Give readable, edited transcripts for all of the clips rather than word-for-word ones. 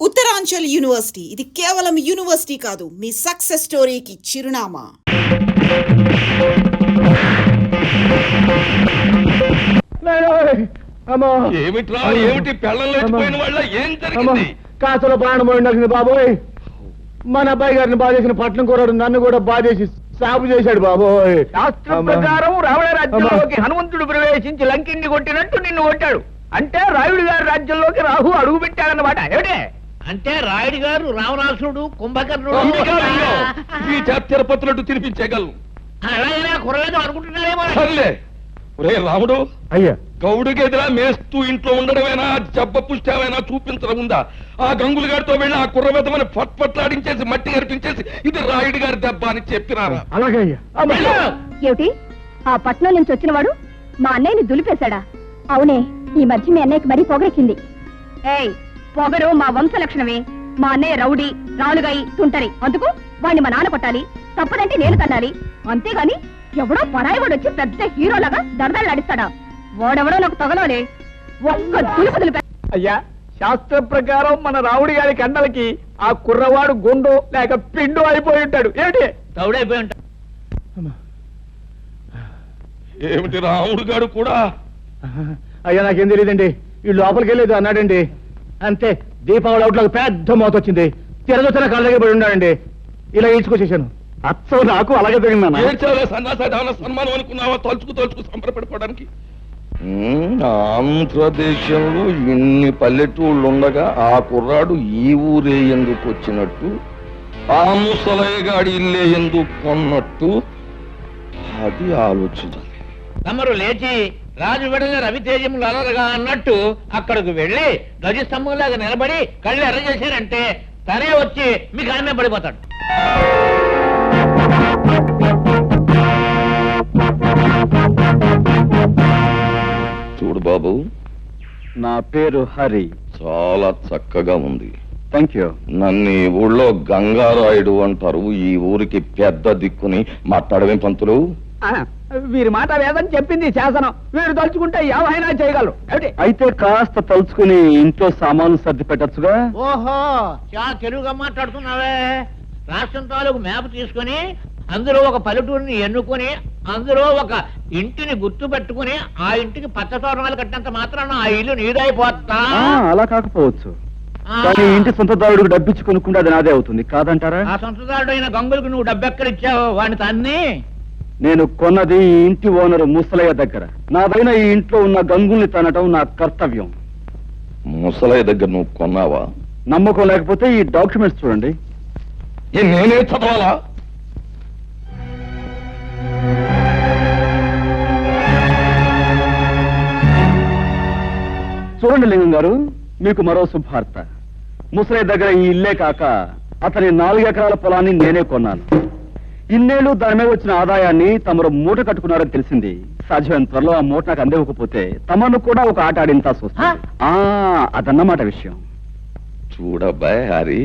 Uttaranchal university ఇది కేవలం university కాదు, మీ సక్సెస్ స్టోరీకి చిరునామా. ఏమిటి పెళ్ళం లేచిపోయిన వాళ్ళ ఏం జరిగింది? కాసులో ప్రాణం పోయిండాల్సింది బాబోయ్. మన అబ్బాయి గారిని బాధేసిన పట్నం కూరడు నన్ను కూడా బాధేసి సాగు చేశాడు బాబోయ్. శాస్త్రం ప్రకారం రావణ రాజ్యంలోకి హనుమంతుడు ప్రవేశించి లంకిని కొట్టినట్టు నిన్ను కొట్టాడు. అంటే రాయుడు గారి రాజ్యంలోకి రాహు అడుగు పెట్టాడన్నమాట. ఏమిటే అంటే రాయుడు గారు రావణాసురుడు కుంభకర్ణుడు ఈ తిరుపతులట్టు తినిపించగలను. అలాగే కురలేదు అనుకుంటున్నారేమో. సర్లే ఒరే రాముడు, అయ్యా గౌడుకి ఎదురా మేస్తూ ఇంట్లో ఉండడమేనా, జబ్బ పుష్టామైనా చూపించడం ఉందా? ఆ గంగులు గారితో వెళ్ళి ఆ కుర్రబెద్దమని పట్లాడించేసి మట్టి కనిపించేసి ఇది రాయుడు గారి దెబ్బ అని చెప్పినారా? అలాగే అయ్యా. ఏమిటి ఆ పట్నం నుంచి వచ్చినవాడు మా అన్నయ్యని దులిపేశాడా? అవునే, ఈ మధ్య మీ అన్నయ్యకి మరీ పొగరెక్కింది. ఏయ్, పొగరు మా వంశ లక్షణమే. మా అన్నయ్య రౌడీ, రాలుగాయి, తుంటరి. అందుకు వాడిని మా నాన్న కొట్టాలి, తప్పదంటే నేను తన్నాలి. అంతేగాని ఎవడో పరాయివాడు వచ్చి పెద్ద హీరోలాగా దరదలాడిస్తాడా? వాడెవడో నాకు తగలోనే. ఒక్క దులుపు దులిపే. అయ్యా, శాస్త్ర ప్రకారం మన రావుడి గారి కండలకి ఆ కుర్రవాడు గుండు లేక పిండు అయిపోయి ఉంటాడు. ఏమిటి తౌడైపోయి ఉంటాడు. ఏమిటి రాముడు గారు కూడా? అయ్యా నాకేం తెలియదండి. ఈ లోపలికి వెళ్ళేది అన్నాడండి. అంతే, దీపావళి అవుట్లోకి పెద్ద మోత వచ్చింది. తిరగొచ్చిన కాళ్ళ దగ్గర పడి ఉన్నాడండి. ఇలా ఈడ్చుకొచ్చేసాను. అచ్చం నాకు అలాగే జరిగిందన్న. ఏడ్చావా సన్నాసాధారణ సన్మానం అనుకున్నావా? తలుచుకు సంబరపడిపోవడానికి. ఆంధ్రదేశంలో ఇన్ని పల్లెటూళ్ళు ఉండగా ఆ కుర్రాడు ఈ ఊరే ఎందుకు వచ్చినట్టు, ఆ ముసలయ్యగాడి ఇల్లే ఎందుకు కొన్నట్టు, అది ఆలోచించాలి. తమరు లేచి రాజు వెడల రవితేజములు అలరగా అన్నట్టు అక్కడికి వెళ్లి ధ్వజస్తంభంలాగా నిలబడి కళ్ళు ఎర్ర చేశారంటే తనే వచ్చి మీకు ఆమె పడిపోతాడు. చూడు బాబు, నా పేరు హరి. చాలా చక్కగా ఉంది. Thank you. నన్ను ఈ ఊళ్ళో గంగారాయుడు అంటారు. ఈ ఊరికి పెద్ద దిక్కుని మాట్లాడమే పంతులు. వీరి మాట వేదని చెప్పింది శాసనం. వీరు తలుచుకుంటే ఏమైనా చేయగలరు. ఏమిటి అయితే కాస్త తలుచుకుని ఇంట్లో సామాన్లు సర్ది పెట్టచ్చుగా. ఓహో, చాలా తెలుగుగా మాట్లాడుతున్నావే. రాష్ట్రం తాలూకు మ్యాప్ తీసుకుని అందులో ఒక పల్లెటూరిని ఎన్నుకొని అందులో ఒక ఇంటిని గుర్తు పెట్టుకుని ఆ ఇంటికి పచ్చ తోరణాలు కట్టినంత మాత్రాన ఆ ఇల్లు నీదైపోతా. అలా కాకపోవచ్చు, కానీ ఇంటి సొంతదారుడికి డబ్బిచ్చి కొనుక్కుంటే అది నాదే అవుతుంది కాదంటారా? ఆ సొంతదారుడు అయిన గంగులకు నువ్వు డబ్బెక్కడిచ్చావు? వాడిని తన్ని. నేను కొన్నది ఈ ఇంటి ఓనరు ముసలయ్య దగ్గర. నాదైన ఈ ఇంట్లో ఉన్న గంగుల్ని తనటం నా కర్తవ్యం. ముసలయ్య దగ్గర నువ్వు కొన్నావా? నమ్మకం లేకపోతే ఈ డాక్యుమెంట్స్ చూడండి. నేనే చదవాలా? చూడండి లింగం గారు, మీకు మరో శుభార్త. ముసలయ్య దగ్గర ఈ ఇల్లే కాక అతని 4 ఎకరాల పొలాన్ని నేనే కొన్నాను. ఇన్నేళ్లు దాని మీద వచ్చిన ఆదాయాన్ని తమరు మూట కట్టుకున్నారని తెలిసింది. సాధ్యమైన త్వరలో ఆ మూట నాకు అందివ్వకపోతే తమను కూడా ఒక ఆట ఆడించాల్సి వస్తుంది. అదన్నమాట విషయం. చూడబ్బాయ్ హరి,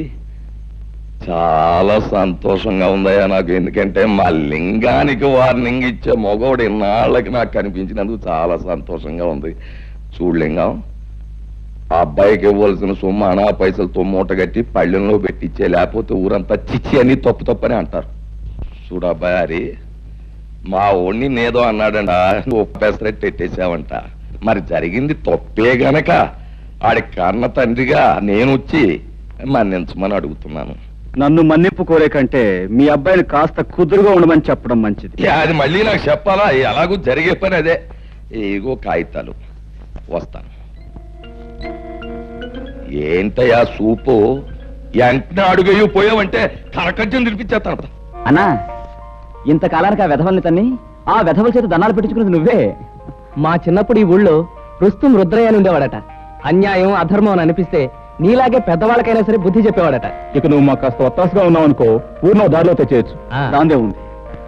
చాలా సంతోషంగా ఉందయ్యా నాకు. ఎందుకంటే మా లింగానికి వార్నింగ్ ఇచ్చే మగవాడు ఇన్నాళ్ళకి నాకు కనిపించినందుకు చాలా సంతోషంగా ఉంది. చూడు లింగం, ఆ అబ్బాయికి ఇవ్వాల్సిన సొమ్ము అనా పైసలతో మూట కట్టి పళ్ళెంలో పెట్టించే, లేకపోతే ఊరంతా చిచ్చి అని తప్పని అంటారు. చూడు అబ్బాయి హరి, మా ఓణ్ణి నేదో అన్నాడంట, నువ్వు పెసరెట్టు పెట్టేశావంట. మరి జరిగింది తప్పే గనక ఆడి కన్న తండ్రిగా నేను వచ్చి మన్నించమని అడుగుతున్నాను. నన్ను మన్నింపు కోరే కంటే మీ అబ్బాయిని కాస్త కుదురుగా ఉండమని చెప్పడం మంచిది. అది మళ్ళీ నాకు చెప్పాలా? ఎలాగూ జరిగే పని అదే. ఇగో కాగితాలు, వస్తాను. ఏంటయ్యా సూపు? వెంటనే అడుగయ్యూ పోయావంటే కరకజ్జం తినిపించేస్తాను. అన్నా, ఇంతకాలానికి ఆ వెధవల్ని తన్ని ఆ వెధవల చేత దండాలు పెట్టించుకున్నది నువ్వే. మా చిన్నప్పుడు ఈ ఊళ్ళో రుస్తుం రుద్రయ్య అని ఉండేవాడట. అన్యాయం అధర్మం అని అనిపిస్తే నీలాగే పెద్దవాళ్ళకైనా సరే బుద్ధి చెప్పేవాడట. ఇక నువ్వు మాకు కాస్త ఒత్తాసుగా ఉన్నావు అనుకో, ఊరిలో దారిలో తెచ్చేయచ్చు. దాందే ఉంది.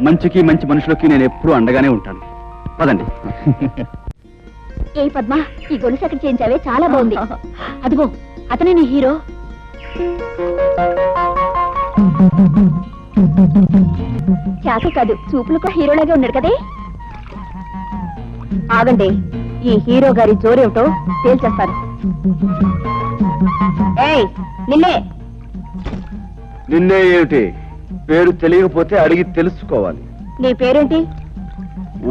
మంచికి మంచి మనుషులకి నేను ఎప్పుడూ అండగానే ఉంటాను. పదండి. ఏ పద్మ, ఈ గొలుసు ఎక్కడ చేయించావే? చాలా బాగుంది. అదిగో అతనే నీ హీరో. చేత కాదు, చూపులకు హీరోలాగే ఉన్నాడు కదే. ఆగండి, ఈ హీరో గారి జోరేమిటో తేల్చేస్తారు. ఏయ్, నిన్నే. నిన్నే ఏమిటి? పేరు తెలియకపోతే అడిగి తెలుసుకోవాలి. నీ పేరేంటి?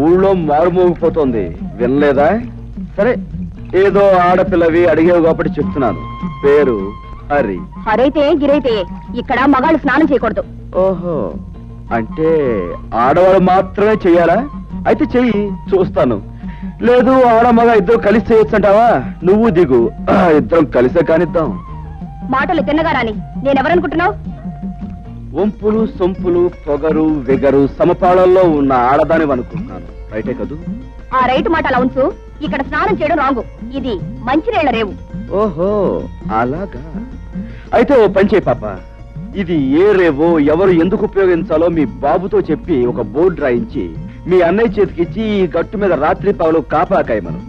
ఊళ్ళో మారుమోగిపోతోంది, వినలేదా? సరే, ఏదో ఆడపిల్లవి అడిగేవి కాబట్టి చెప్తున్నాను. పేరు హరి. హరైతే గిరైతే ఇక్కడ మగాళ్ళు స్నానం చేయకూడదు. ఓహో, అంటే ఆడవాళ్ళు మాత్రమే చెయ్యాలా? అయితే చెయ్యి, చూస్తాను. లేదు, ఆడ మగ ఇద్దరు కలిసి చేయొచ్చంటావా? నువ్వు దిగు, ఇద్దరం కలిసే కానిద్దాం. మాటలు తిన్నగా రాని. నేనెవరనుకుంటున్నావు? వంపులు సొంపులు పొగరు వెగరు సమపాళల్లో ఉన్న ఆడదాని అనుకుంటున్నాను. రైటే కదూ? ఆ రైట్ మాట అలా ఉంచు. ఇక్కడ స్నానం చేయడం రాంగు. ఇది మంచినీళ్ల రేవు. ఓహో, అలాగా. అయితే ఓ పని చేయి పాప, ఇది ఏ రేవో ఎవరు ఎందుకు ఉపయోగించాలో మీ బాబుతో చెప్పి ఒక బోర్డు రాయించి మీ అన్నయ్య చేతికిచ్చి ఈ గట్టు మీద రాత్రి పగలు కాపాకాయమను.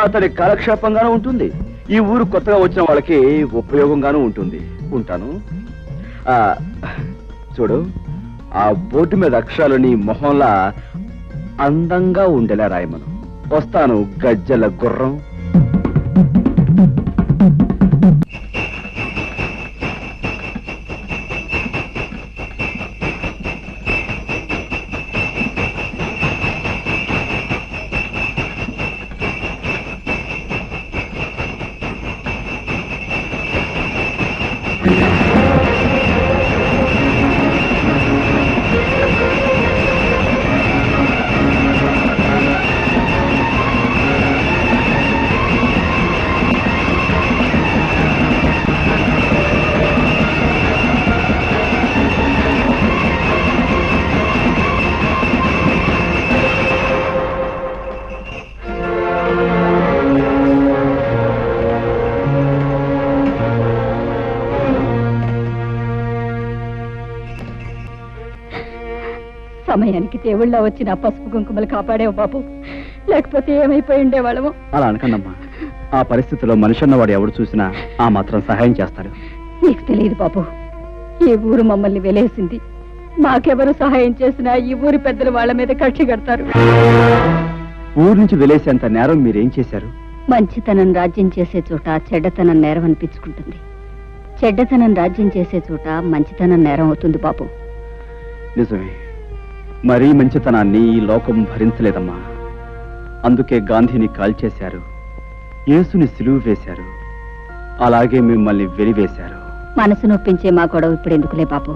అతని కాలక్షేపంగానూ ఉంటుంది, ఈ ఊరు కొత్తగా వచ్చిన వాళ్ళకి ఉపయోగంగానూ ఉంటుంది. ఉంటాను. చూడు, ఆ బోర్డు మీద అక్షరాలు నీ మొహంలా అందంగా ఉండేలా రాయమను. వస్తాను, గజ్జల గుర్రం. సమయానికి దేవుళ్ళ వచ్చిన పసుపు కుంకుమలు కాపాడేవు బాబు, లేకపోతే ఏమైపోయి ఉండేవాళ్ళము. అలా అనకండమ్మా, ఆ పరిస్థితిలో మనిషి అన్నవాడు ఎవడు చూసినా ఆ మాత్రం సహాయం చేస్తాడు. నీకు తెలియదు బాబు, ఈ ఊరు మమ్మల్ని వెలేసింది. మాకెవరు సహాయం చేసినా ఈ ఊరి పెద్దలు వాళ్ళ మీద కక్షి కడతారు. ఊరు నుంచి వెలేసేంత నేరం మీరేం చేశారు? మంచితనం రాజ్యం చేసే చోట చెడ్డతనం నేరం అనిపించుకుంటుంది. చెడ్డతనం రాజ్యం చేసే చోట మంచితనం నేరం అవుతుంది బాబు. నిజమే, మరీ మంచితనాన్ని ఈ లోకం భరించలేదమ్మా. అందుకే గాంధీని కాల్చేశారు, యేసుని సిలువ వేశారు, అలాగే మిమ్మల్ని వెలివేశారు. మనసు నొప్పించే మా గొడవ ఇప్పుడు ఎందుకులే బాబు.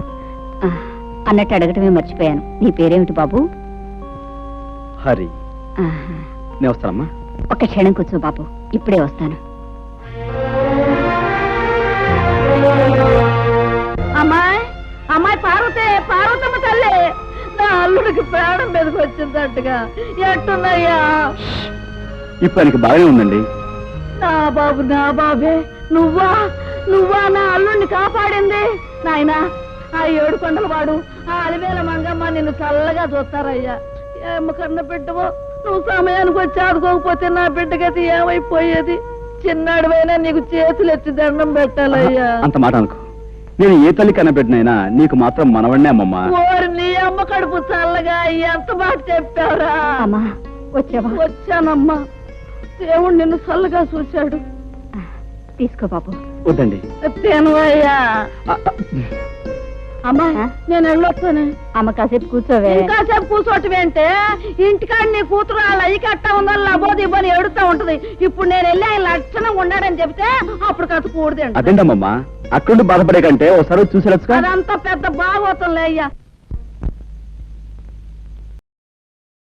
అన్నట్టు అడగటమే మర్చిపోయాను, నీ పేరేమిటి బాబు? హరి. నేను వస్తానమ్మా. ఒక్క క్షణం కూర్చో బాబు, ఇప్పుడే వస్తాను. అమ్మాయి, అమ్మాయి పార్వతే, పార్వతమ్మ తల్లి, నా అల్లుడికి ప్రాణం మీదకి వచ్చిందట్టుగా. ఎట్టున్నాయ్యా? ఇప్పుడు ఆయనకి బాగానే ఉందండి. నా బాబు, నా బాబే, నువ్వా నువ్వా నా అల్లుడిని కాపాడింది? నాయనా, ఆ 7 కొండల వాడు, ఆ అలివేల మంగమ్మ నిన్ను చల్లగా చూస్తారయ్యా. ఏమ కన్న బిడ్డవో, నువ్వు సమయానికి వచ్చి ఆదుకోకపోతే నా బిడ్డగతి ఏమైపోయేది? చిన్నాడువైనా నీకు చేతులు ఎత్తి దండం పెట్టాలయ్యా. అంత మాట అనుకో, నేను ఏ తల్లి కనబెట్టినైనా నీకు మాత్రం మనవడినే అమ్మమ్మా. ఓరి నీ అమ్మ కడుపు చల్లగా ఎంత బాగా చెప్పావురా. అమ్మా, వచ్చావా? వచ్చానమ్మా, దేవుడు నిన్ను చల్లగా చూశాడు. తీసుకో బాబు. వద్దండి. తినవయ్యా. అమ్మా, నేను వెళ్ళొస్తాను. అమ్మ కాసేపు కూర్చోవే. కాసేపు కూర్చోటం ఏంటే? ఇంటికాడ నీ కూతురు వాళ్ళ అయ్యి కట్టా ఉందని లబోది ఇవ్వని ఎడుతా ఉంటది. ఇప్పుడు నేను వెళ్ళి ఆయన లక్షణంగా ఉన్నాడని చెప్తే అప్పుడు కథ కూడదండి. అదేంటమ్మమ్మా, అక్కడ బాధపడే కంటే ఒకసారి చూసి అదంతా పెద్ద బాగోతుందిలే అయ్యా.